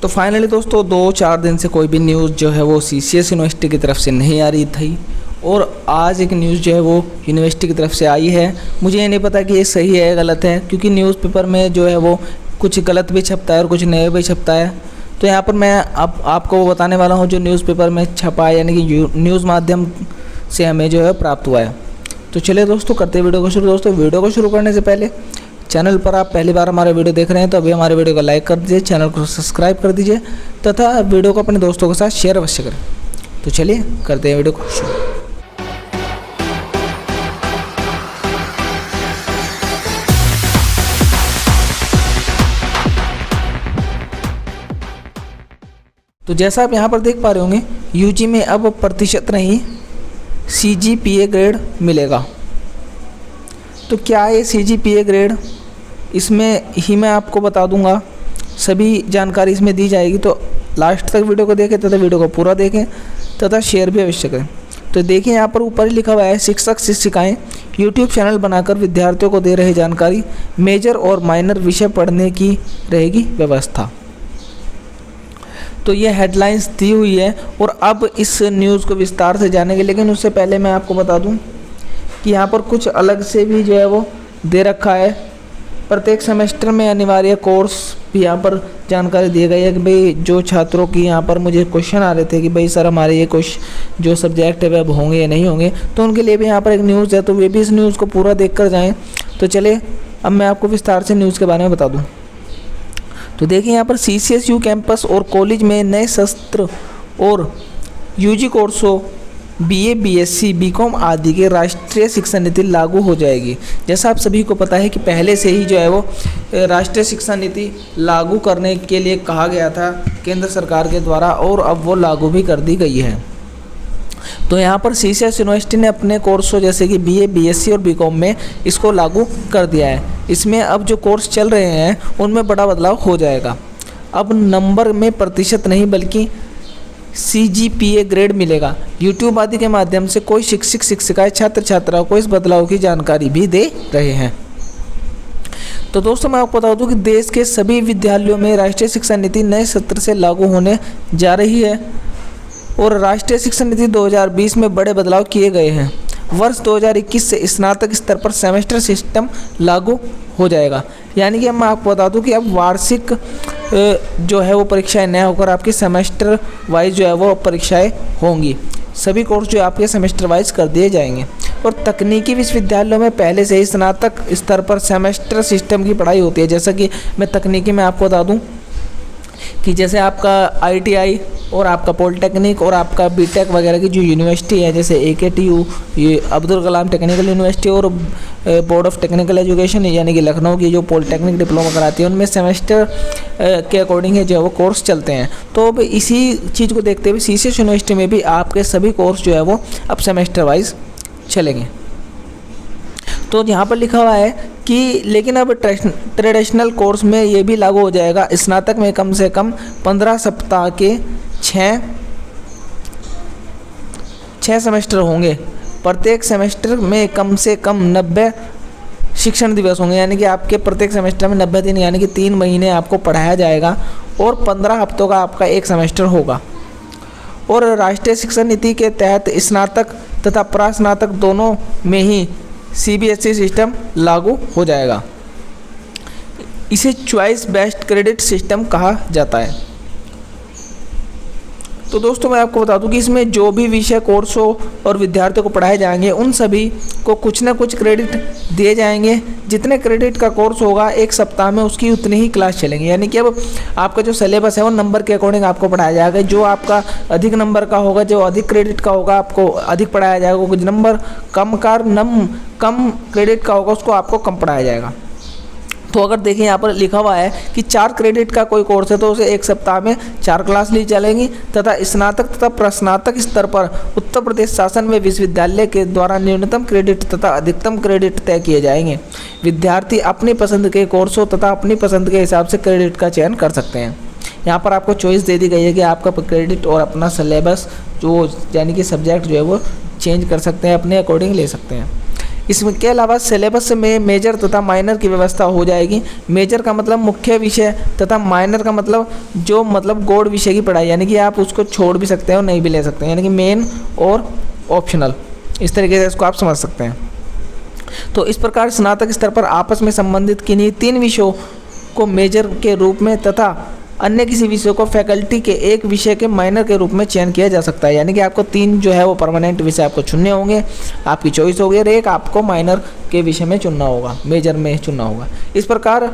तो फाइनली दोस्तों 2-4 दिन से कोई भी न्यूज़ जो है वो सीसीएस यूनिवर्सिटी की तरफ से नहीं आ रही थी और आज एक न्यूज़ जो है वो यूनिवर्सिटी की तरफ से आई है। मुझे ये नहीं पता कि ये सही है या गलत है, क्योंकि न्यूज़पेपर में जो है वो कुछ गलत भी छपता है और कुछ नए भी छपता है। तो यहाँ पर मैं आपको वो बताने वाला हूँ जो न्यूज़पेपर में छपा है, यानी कि न्यूज़ माध्यम से हमें जो है प्राप्त हुआ है। तो चलिए दोस्तों करते हैं वीडियो को शुरू। दोस्तों वीडियो को शुरू करने से पहले चैनल पर आप पहली बार हमारे वीडियो देख रहे हैं तो अभी हमारे वीडियो को लाइक कर दीजिए, चैनल को सब्सक्राइब कर दीजिए तथा वीडियो को अपने दोस्तों के साथ शेयर अवश्य करें। तो चलिए करते हैं वीडियो को शुरू। तो जैसा आप यहाँ पर देख पा रहे होंगे, यूजी में अब प्रतिशत नहीं सीजीपीए ग्रेड मिलेगा। तो क्या है सीजीपीए ग्रेड, इसमें ही मैं आपको बता दूंगा, सभी जानकारी इसमें दी जाएगी। तो लास्ट तक वीडियो को देखें तथा वीडियो को पूरा देखें तथा शेयर भी अवश्य करें। तो देखिए यहाँ पर ऊपर ही लिखा हुआ है, शिक्षक शिक्षिकाएं यूट्यूब चैनल बनाकर विद्यार्थियों को दे रहे जानकारी, मेजर और माइनर विषय पढ़ने की रहेगी व्यवस्था। तो ये हेडलाइंस दी हुई है और अब इस न्यूज़ को विस्तार से जानेंगे, लेकिन उससे पहले मैं आपको बता दूं कि यहाँ पर कुछ अलग से भी जो है वो दे रखा है। प्रत्येक सेमेस्टर में अनिवार्य कोर्स भी यहाँ पर जानकारी दी गई है कि भाई जो छात्रों की यहाँ पर मुझे क्वेश्चन आ रहे थे कि भाई सर हमारे ये क्वेश्चन जो सब्जेक्ट है वह अब होंगे या नहीं होंगे, तो उनके लिए भी यहाँ पर एक न्यूज़ है, तो वे भी इस न्यूज़ को पूरा देख कर जाएँ। तो चलिए अब मैं आपको विस्तार से न्यूज़ के बारे में बता दूँ। तो देखिए यहाँ पर सीसीएसयू कैंपस और कॉलेज में नए सत्र और यूजी कोर्सों बीए, बीएससी, बीकॉम आदि के राष्ट्रीय शिक्षा नीति लागू हो जाएगी। जैसा आप सभी को पता है कि पहले से ही जो है वो राष्ट्रीय शिक्षा नीति लागू करने के लिए कहा गया था केंद्र सरकार के द्वारा, और अब वो लागू भी कर दी गई है। तो यहाँ पर सीसीएस यूनिवर्सिटी ने अपने कोर्सों जैसे कि बीए, बीएससी और बीकॉम में इसको लागू कर दिया है। इसमें अब जो कोर्स चल रहे हैं उनमें बड़ा बदलाव हो जाएगा। अब नंबर में प्रतिशत नहीं बल्कि सीजीपीए ग्रेड मिलेगा। यूट्यूब आदि के माध्यम से कोई शिक्षक शिक्षिकाएं छात्र छात्राओं को इस बदलाव की जानकारी भी दे रहे हैं। तो दोस्तों मैं आपको बता दूं कि देश के सभी विद्यालयों में राष्ट्रीय शिक्षा नीति नए सत्र से लागू होने जा रही है और राष्ट्रीय शिक्षा नीति 2020 में बड़े बदलाव किए गए हैं। वर्ष 2021 से स्नातक स्तर पर सेमेस्टर सिस्टम लागू हो जाएगा। यानी कि मैं आपको बता दूं कि अब वार्षिक जो है वो परीक्षाएं न होकर आपकी सेमेस्टर वाइज जो है वो परीक्षाएं होंगी। सभी कोर्स जो आपके सेमेस्टर वाइज कर दिए जाएंगे। और तकनीकी विश्वविद्यालयों में पहले से ही स्नातक स्तर पर सेमेस्टर सिस्टम की पढ़ाई होती है। जैसा कि मैं तकनीकी में आपको बता दूं कि जैसे आपका आईटीआई और आपका पॉलिटेक्निक और आपका बीटेक वगैरह की जो यूनिवर्सिटी है, जैसे AKTU, ये अब्दुल कलाम टेक्निकल यूनिवर्सिटी और बोर्ड ऑफ टेक्निकल एजुकेशन यानी कि लखनऊ की जो पॉलिटेक्निक डिप्लोमा कराती है, उनमें सेमेस्टर के अकॉर्डिंग है जो है वो कोर्स चलते हैं। तो अब इसी चीज़ को देखते हुए सीसीएस यूनिवर्सिटी में भी आपके सभी कोर्स जो है वो अब सेमेस्टर वाइज चलेंगे। तो यहाँ पर लिखा हुआ है कि लेकिन अब ट्रेडिशनल कोर्स में ये भी लागू हो जाएगा। स्नातक में कम से कम 15 सप्ताह के 6 सेमेस्टर होंगे। प्रत्येक सेमेस्टर में कम से कम 90 शिक्षण दिवस होंगे, यानी कि आपके प्रत्येक सेमेस्टर में 90 दिन यानी कि 3 महीने आपको पढ़ाया जाएगा और 15 हफ्तों का आपका एक सेमेस्टर होगा। और राष्ट्रीय शिक्षा नीति के तहत स्नातक तथा प्रास्नातक दोनों में ही सीबीएसई सिस्टम लागू हो जाएगा। इसे चॉइस बेस्ड क्रेडिट सिस्टम कहा जाता है। तो दोस्तों मैं आपको बता दूं कि इसमें जो भी विषय कोर्स हो और विद्यार्थियों को पढ़ाए जाएंगे उन सभी को कुछ ना कुछ क्रेडिट दिए जाएंगे। जितने क्रेडिट का कोर्स होगा एक सप्ताह में उसकी उतनी ही क्लास चलेंगी। यानी कि अब आपका जो सिलेबस है वो नंबर के अकॉर्डिंग आपको पढ़ाया जाएगा। जो आपका अधिक नंबर का होगा, जो अधिक क्रेडिट का होगा, आपको अधिक पढ़ाया जाएगा। कुछ नंबर कम क्रेडिट का होगा उसको आपको कम पढ़ाया जाएगा। तो अगर देखिए यहाँ पर लिखा हुआ है कि 4 क्रेडिट का कोई कोर्स है तो उसे एक सप्ताह में 4 क्लास ली चलेंगी तथा स्नातक तथा प्रस्नातक स्तर पर उत्तर प्रदेश शासन में विश्वविद्यालय के द्वारा न्यूनतम क्रेडिट तथा अधिकतम क्रेडिट तय किए जाएंगे। विद्यार्थी अपनी पसंद के कोर्सों तथा अपनी पसंद के हिसाब से क्रेडिट का चयन कर सकते हैं। यहाँ पर आपको चॉइस दे दी गई है कि आपका क्रेडिट और अपना सिलेबस जो यानी कि सब्जेक्ट जो है वो चेंज कर सकते हैं, अपने अकॉर्डिंग ले सकते हैं। इसमें के अलावा सिलेबस में मेजर तथा माइनर की व्यवस्था हो जाएगी। मेजर का मतलब मुख्य विषय तथा माइनर का मतलब जो मतलब गौड़ विषय की पढ़ाई, यानी कि आप उसको छोड़ भी सकते हैं और नहीं भी ले सकते हैं, यानी कि मेन और ऑप्शनल, इस तरीके से इसको आप समझ सकते हैं। तो इस प्रकार स्नातक स्तर पर आपस में संबंधित किन्हीं 3 विषयों को मेजर के रूप में तथा अन्य किसी विषय को फैकल्टी के एक विषय के माइनर के रूप में चयन किया जा सकता है। यानी कि आपको 3 जो है वो परमानेंट विषय आपको चुनने होंगे, आपकी चॉइस होगी, और एक आपको माइनर के विषय में चुनना होगा, मेजर में चुनना होगा। इस प्रकार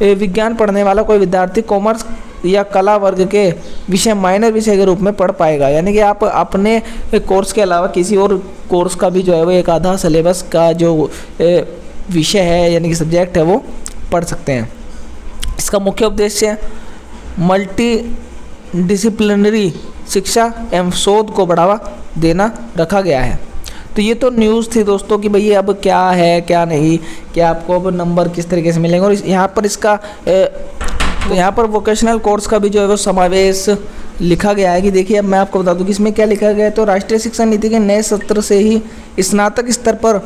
विज्ञान पढ़ने वाला कोई विद्यार्थी कॉमर्स या कला वर्ग के विषय माइनर विषय के रूप में पढ़ पाएगा। यानी कि आप अपने कोर्स के अलावा किसी और कोर्स का भी जो है वो एक आधा सिलेबस का जो विषय है यानी कि सब्जेक्ट है वो पढ़ सकते हैं। इसका मुख्य उद्देश्य मल्टी डिसिप्लिनरी शिक्षा एवं शोध को बढ़ावा देना रखा गया है। तो ये तो न्यूज़ थी दोस्तों कि भई अब क्या है क्या नहीं, क्या आपको अब नंबर किस तरीके से मिलेंगे, और यहाँ पर इसका तो यहाँ पर वोकेशनल कोर्स का भी जो है वो समावेश लिखा गया है कि देखिए अब मैं आपको बता दूँ कि इसमें क्या लिखा गया है। तो राष्ट्रीय शिक्षा नीति के नए सत्र से ही स्नातक स्तर पर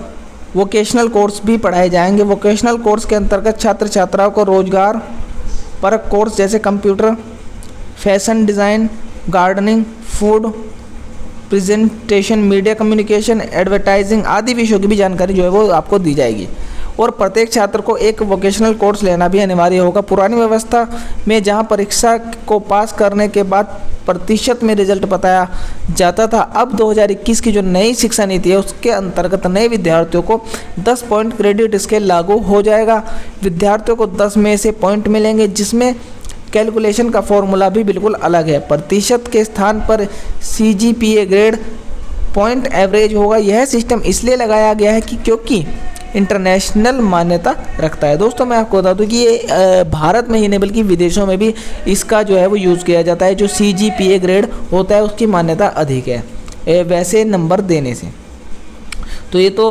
वोकेशनल कोर्स भी पढ़ाए जाएंगे। वोकेशनल कोर्स के अंतर्गत छात्र छात्राओं को रोजगार परक कोर्स जैसे computer, fashion design, gardening, food presentation, media communication, advertising आदि विषयों की भी जानकारी जो है वो आपको दी जाएगी। और प्रत्येक छात्र को एक वोकेशनल कोर्स लेना भी अनिवार्य होगा। पुरानी व्यवस्था में जहां परीक्षा को पास करने के बाद प्रतिशत में रिजल्ट बताया जाता था, अब 2021 की जो नई शिक्षा नीति है उसके अंतर्गत नए विद्यार्थियों को 10 पॉइंट क्रेडिट स्केल लागू हो जाएगा। विद्यार्थियों को 10 में से पॉइंट मिलेंगे, जिसमें कैलकुलेशन का फॉर्मूला भी बिल्कुल अलग है। प्रतिशत के स्थान पर CGPA ग्रेड पॉइंट एवरेज होगा। यह सिस्टम इसलिए लगाया गया है कि क्योंकि इंटरनेशनल मान्यता रखता है। दोस्तों मैं आपको बता दूं कि ये भारत में ही नहीं बल्कि विदेशों में भी इसका जो है वो यूज़ किया जाता है। जो CGPA ग्रेड होता है उसकी मान्यता अधिक है वैसे नंबर देने से। तो ये तो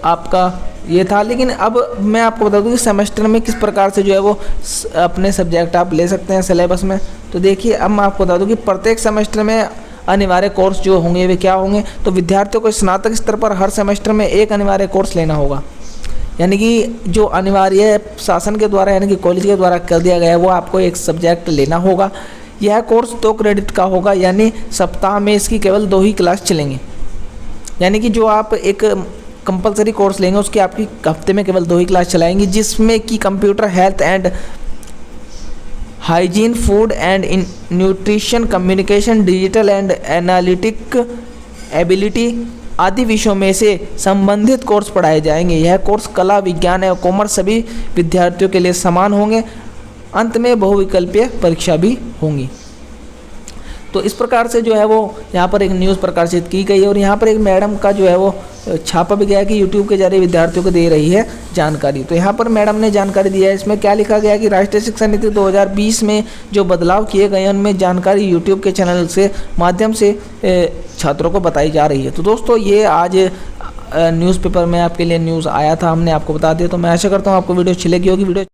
आपका ये था। लेकिन अब मैं आपको बता दूं कि सेमेस्टर में किस प्रकार से जो है वो अपने सब्जेक्ट आप ले सकते हैं सिलेबस में। तो देखिए अब मैं आपको बता दूं कि प्रत्येक सेमेस्टर में अनिवार्य कोर्स जो होंगे वे क्या होंगे। तो विद्यार्थियों को स्नातक स्तर पर हर सेमेस्टर में एक अनिवार्य कोर्स लेना होगा। यानी कि जो अनिवार्य शासन के द्वारा यानी कि कॉलेज के द्वारा कर दिया गया है वो आपको एक सब्जेक्ट लेना होगा। यह कोर्स 2 क्रेडिट का होगा, यानी सप्ताह में इसकी केवल 2 ही क्लास चलेंगी। यानी कि जो आप एक कंपलसरी कोर्स लेंगे उसकी आपकी हफ्ते में केवल 2 ही क्लास चलाएंगी, जिसमें कि computer, health and hygiene, food and nutrition, communication, digital and analytic ability आदि विषयों में से संबंधित कोर्स पढ़ाए जाएंगे। यह कोर्स कला, विज्ञान एवं कॉमर्स सभी विद्यार्थियों के लिए समान होंगे। अंत में बहुविकल्पीय परीक्षा भी होंगी। तो इस प्रकार से जो है वो यहाँ पर एक न्यूज़ प्रकाशित की गई है, और यहाँ पर एक मैडम का जो है वो छापा भी गया है कि यूट्यूब के जरिए विद्यार्थियों को दे रही है जानकारी। तो यहाँ पर मैडम ने जानकारी दिया है। इसमें क्या लिखा गया कि राष्ट्रीय शिक्षा नीति 2020 में जो बदलाव किए गए हैं उनमें जानकारी यूट्यूब के चैनल से माध्यम से छात्रों को बताई जा रही है। तो दोस्तों ये आज न्यूज़पेपर में आपके लिए न्यूज़ आया था, हमने आपको बता दिया। तो मैं आशा करता हूँ आपको वीडियो अच्छी लगी होगी। वीडियो